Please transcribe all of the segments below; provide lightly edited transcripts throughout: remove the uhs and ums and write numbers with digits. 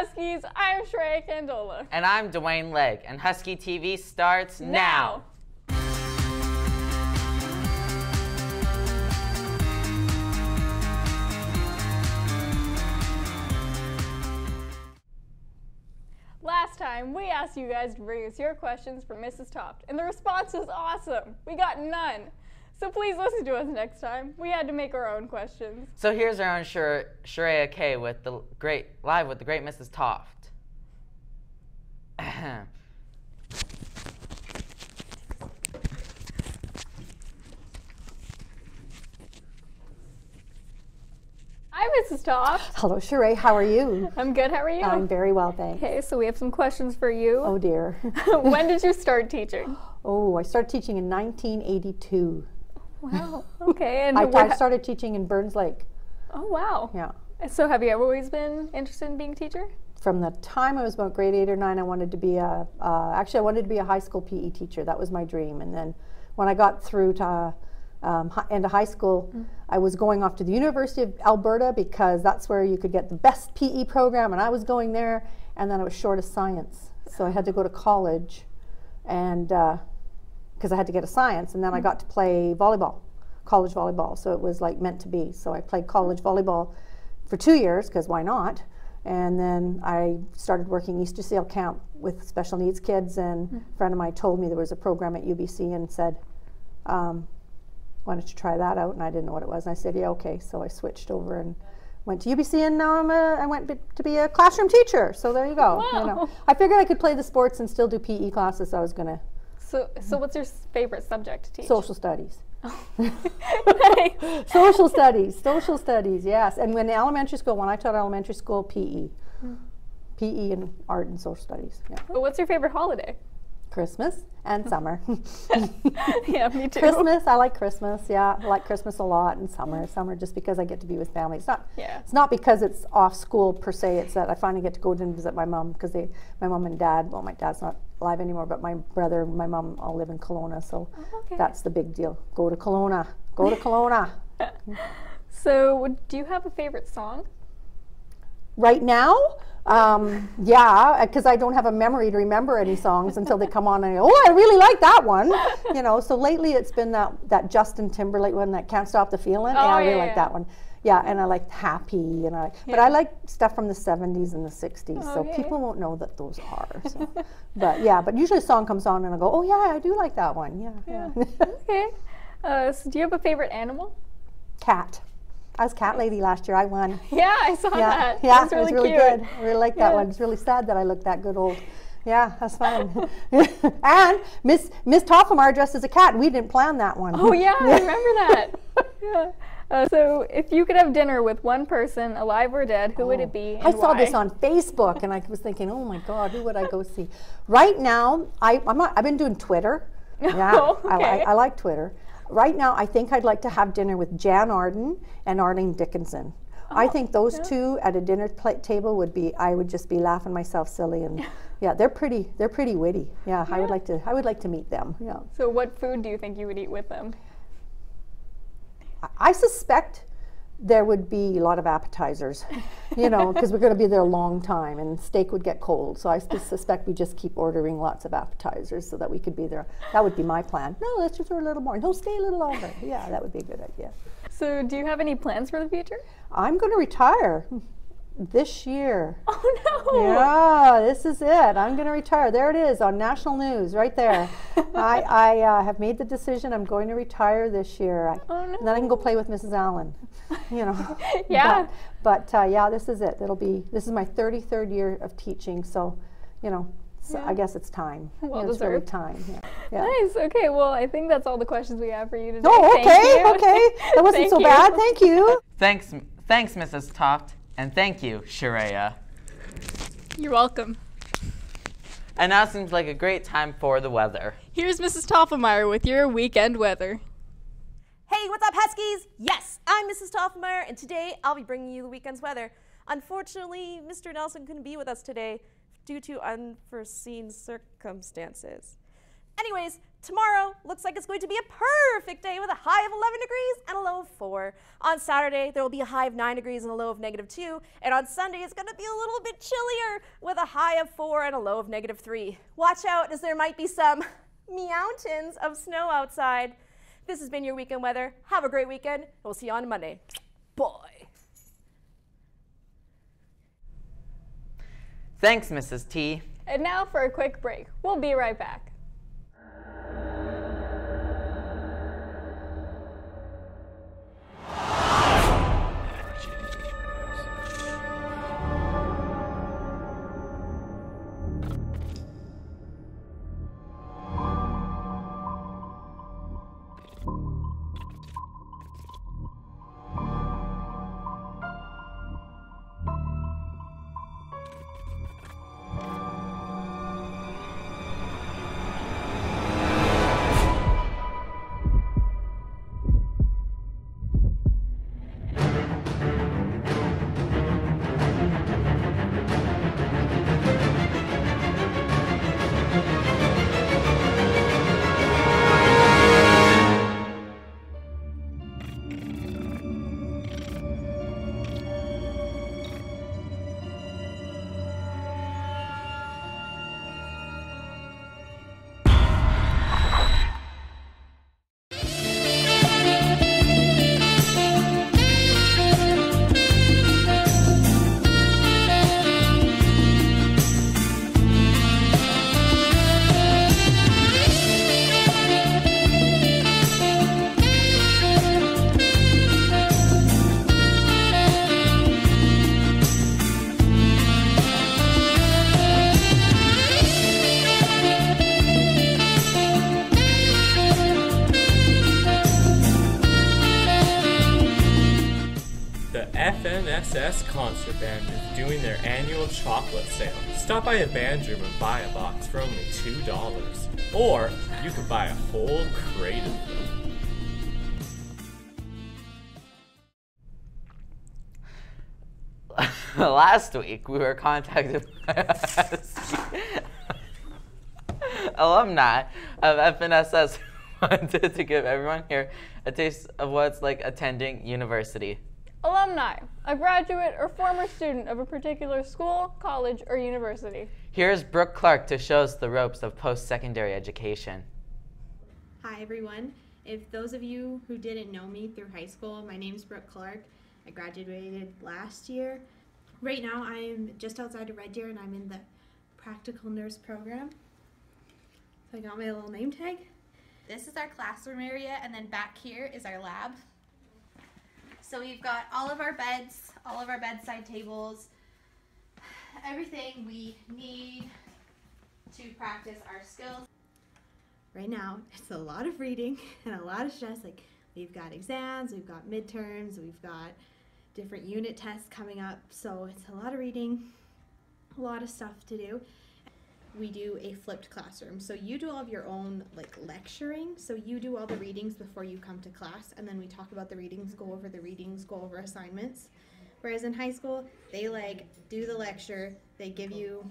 Huskies, I'm Shreya Candola. And I'm Dwayne Legg, and Husky TV starts now. Last time, we asked you guys to bring us your questions for Mrs. Toft, and the response was awesome. We got none. So please listen to us next time. We had to make our own questions. So here's our own Shreya K with the great Mrs. Toft. Hi, Mrs. Toft. Hello, Shreya. How are you? I'm good. How are you? I'm very well, thanks. Okay, so we have some questions for you. Oh, dear. When did you start teaching? Oh, I started teaching in 1982. Wow. Okay. And I started teaching in Burns Lake. Oh, wow. Yeah. So have you always been interested in being a teacher? From the time I was about grade 8 or 9, I wanted to be actually I wanted to be a high school PE teacher. That was my dream. And then when I got through to into high school, I was going off to the University of Alberta because that's where you could get the best PE program, and I was going there, and then I was short of science. So I had to go to college, and because I had to get a science, and then I got to play volleyball, college volleyball, so it was like meant to be. So I played college volleyball for 2 years, because why not? And then I started working Easter Seal Camp with special needs kids, and a friend of mine told me there was a program at UBC and said, why don't you try that out? And I didn't know what it was. And I said, yeah, okay. So I switched over and went to UBC, and now I went to be a classroom teacher. So there you go. Wow. You know, I figured I could play the sports and still do PE classes. So I was going to. So what's your favorite subject to teach? Social studies. Nice. Social studies, yes. And when elementary school, when I taught elementary school, PE. PE and art and social studies. Yeah. But what's your favorite holiday? Christmas and summer. Yeah, me too. Christmas, I like Christmas. Yeah, I like Christmas a lot, and summer just because I get to be with family. It's not because it's off school per se. It's that I finally get to go and visit my mom, because my mom and dad. Well, my dad's not alive anymore, but my brother and my mom all live in Kelowna, so that's the big deal. Go to Kelowna. Go to Kelowna. So, do you have a favorite song? Right now, yeah, because I don't have a memory to remember any songs until they come on and I go, oh, I really like that one. You know, so lately it's been that Justin Timberlake one, that Can't Stop the Feeling. Oh, yeah, I really like that one. Yeah, and I like Happy, and but I like stuff from the 70s and the 60s, so people won't know that those are. So. But usually a song comes on and I go, oh yeah, I do like that one. Yeah. Okay. So do you have a favorite animal? Cat. I was cat lady last year. I won. Yeah, I saw that. Yeah, it was really cute. Good. I really like that one. It's really sad that I look that good old. Yeah, that's fine. And Miss Toffemar dressed as a cat. We didn't plan that one. Oh yeah, I remember that. Yeah. So if you could have dinner with one person, alive or dead, who would it be, and I saw why? this on Facebook, and I was thinking, oh my God, who would I go see? Right now, I've been doing Twitter. Yeah, okay. I like Twitter. Right now, I think I'd like to have dinner with Jan Arden and Arlene Dickinson. I think those two at a dinner table would be. I would just be laughing myself silly, and yeah, they're pretty witty. Yeah, I would like to meet them. Yeah. So what food do you think you would eat with them? I suspect there would be a lot of appetizers, you know, because we're going to be there a long time, and steak would get cold. So I suspect we just keep ordering lots of appetizers so that we could be there. That would be my plan. No, let's just order a little more. No, stay a little longer. Yeah, that would be a good idea. So do you have any plans for the future? I'm going to retire this year. Oh no! Yeah, this is it. I'm going to retire. There it is on national news, right there. I have made the decision. I'm going to retire this year. Oh no! And then I can go play with Mrs. Allen. You know. Yeah. But yeah, this is it. This is my 33rd year of teaching. So, you know. So I guess it's time. Well it's really time. Yeah. Nice. Okay. Well, I think that's all the questions we have for you today. Oh, okay. Okay. That wasn't so bad. Thank you. Thanks, Mrs. Toft, and thank you, Shreya. You're welcome. And now seems like a great time for the weather. Here's Mrs. Toffenmeyer with your weekend weather. Hey, what's up, Huskies? Yes, I'm Mrs. Toffenmeyer, and today I'll be bringing you the weekend's weather. Unfortunately, Mr. Nelson couldn't be with us today due to unforeseen circumstances. Anyways, Tomorrow looks like it's going to be a perfect day with a high of 11 degrees and a low of 4. On Saturday, there will be a high of 9 degrees and a low of -2. And on Sunday, it's going to be a little bit chillier with a high of 4 and a low of -3. Watch out, as there might be some mountains of snow outside. This has been your weekend weather. Have a great weekend. We'll see you on Monday. Bye. Thanks, Mrs. T. And now for a quick break. We'll be right back. FNSS Concert Band is doing their annual chocolate sale. Stop by a band room and buy a box for only $2. Or you could buy a whole crate of them. Last week, we were contacted by a Husky alumni of FNSS who wanted to give everyone here a taste of what it's like attending university. Alumni, a graduate or former student of a particular school, college, or university. Here's Brooke Clark to show us the ropes of post-secondary education. Hi everyone. If those of you who didn't know me through high school, my name's Brooke Clark. I graduated last year. Right now I'm just outside of Red Deer and I'm in the practical nurse program. So I got my little name tag. This is our classroom area, and then back here is our lab. So we've got all of our beds, all of our bedside tables, everything we need to practice our skills. Right now it's a lot of reading and a lot of stress. Like, we've got exams, we've got midterms, we've got different unit tests coming up. So it's a lot of reading, a lot of stuff to do. We do a flipped classroom. So you do all of your own lecturing. So you do all the readings before you come to class, and then we talk about the readings, go over the readings, go over assignments. Whereas in high school, they do the lecture, they give you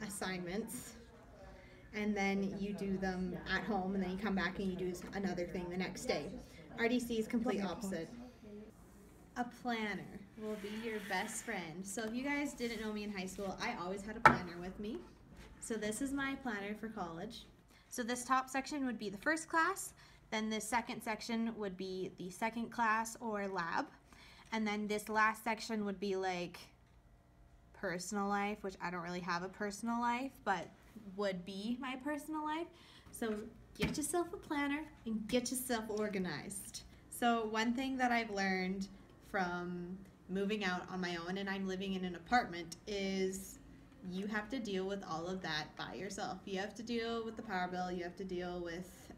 assignments, and then you do them at home, and then you come back and you do another thing the next day. RDC is complete opposite. A planner will be your best friend. So if you guys didn't know me in high school, I always had a planner with me. So this is my planner for college. So this top section would be the first class, then this second section would be the second class or lab, and then this last section would be like personal life, which I don't really have a personal life, but would be my personal life. So get yourself a planner and get yourself organized. So one thing that I've learned from moving out on my own, and I'm living in an apartment, is you have to deal with all of that by yourself. You have to deal with the power bill, you have to deal with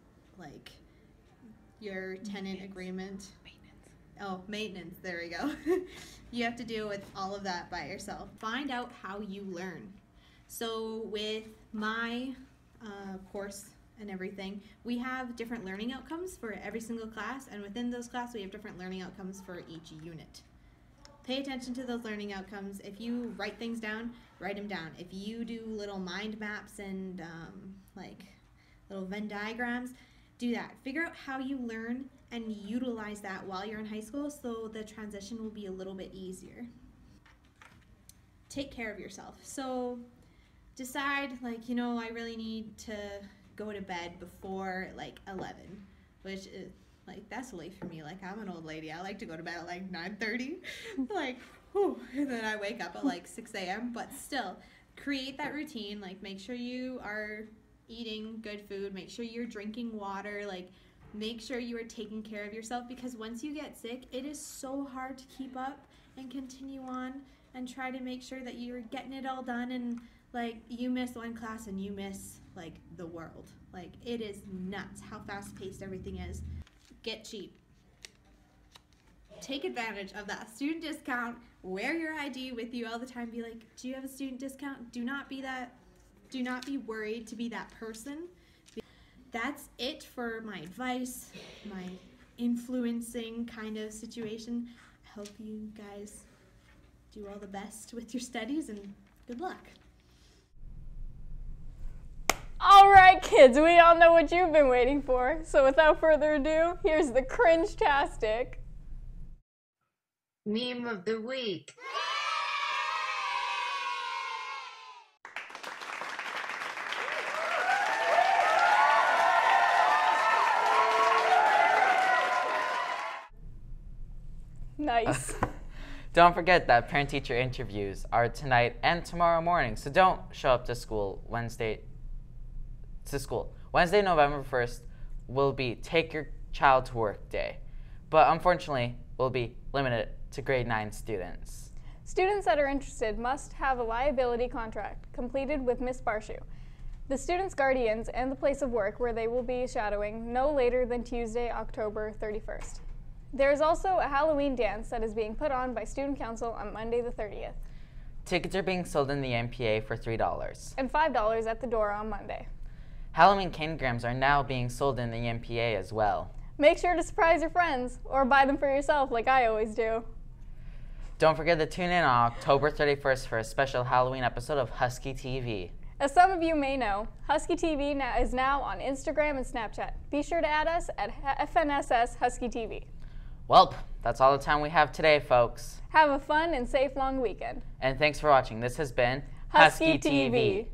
your tenant agreement. Maintenance, there we go. You have to deal with all of that by yourself. Find out how you learn. So with my course and everything, we have different learning outcomes for every single class, and within those classes we have different learning outcomes for each unit. Pay attention to those learning outcomes. If you write things down, write them down. If you do little mind maps and little Venn diagrams. Do that. Figure out how you learn and utilize that while you're in high school so the transition will be a little bit easier. Take care of yourself. So decide, like, you know, I really need to go to bed before like 11, which is like, that's late for me. Like, I'm an old lady. I like to go to bed at like 9:30. Like, whew, and then I wake up at like 6 a.m. But still, create that routine. Like, make sure you are eating good food. Make sure you're drinking water. Like, make sure you are taking care of yourself, because once you get sick, it is so hard to keep up and continue on and try to make sure that you're getting it all done, and like, you miss one class and you miss like the world. Like, it is nuts how fast-paced everything is. Get cheap. Take advantage of that student discount. Wear your ID with you all the time. Be like, do you have a student discount? Do not be worried to be that person. That's it for my advice, my influencing kind of situation. I hope you guys do all the best with your studies, and good luck. All right, kids, we all know what you've been waiting for. So without further ado, here's the cringe-tastic Meme of the week. Nice. Don't forget that parent-teacher interviews are tonight and tomorrow morning, so don't show up to school Wednesday, November 1st will be Take Your Child to Work Day, but unfortunately will be limited to grade 9 students. Students that are interested must have a liability contract completed with Ms. Barshu, the students' guardians, and the place of work where they will be shadowing no later than Tuesday, October 31st. There is also a Halloween dance that is being put on by Student Council on Monday the 30th. Tickets are being sold in the MPA for $3. And $5 at the door on Monday. Halloween candygrams are now being sold in the MPA as well. Make sure to surprise your friends, or buy them for yourself like I always do. Don't forget to tune in on October 31st for a special Halloween episode of Husky TV. As some of you may know, Husky TV is now on Instagram and Snapchat. Be sure to add us at FNSS Husky TV. Welp, that's all the time we have today, folks. Have a fun and safe long weekend. And thanks for watching. This has been Husky TV.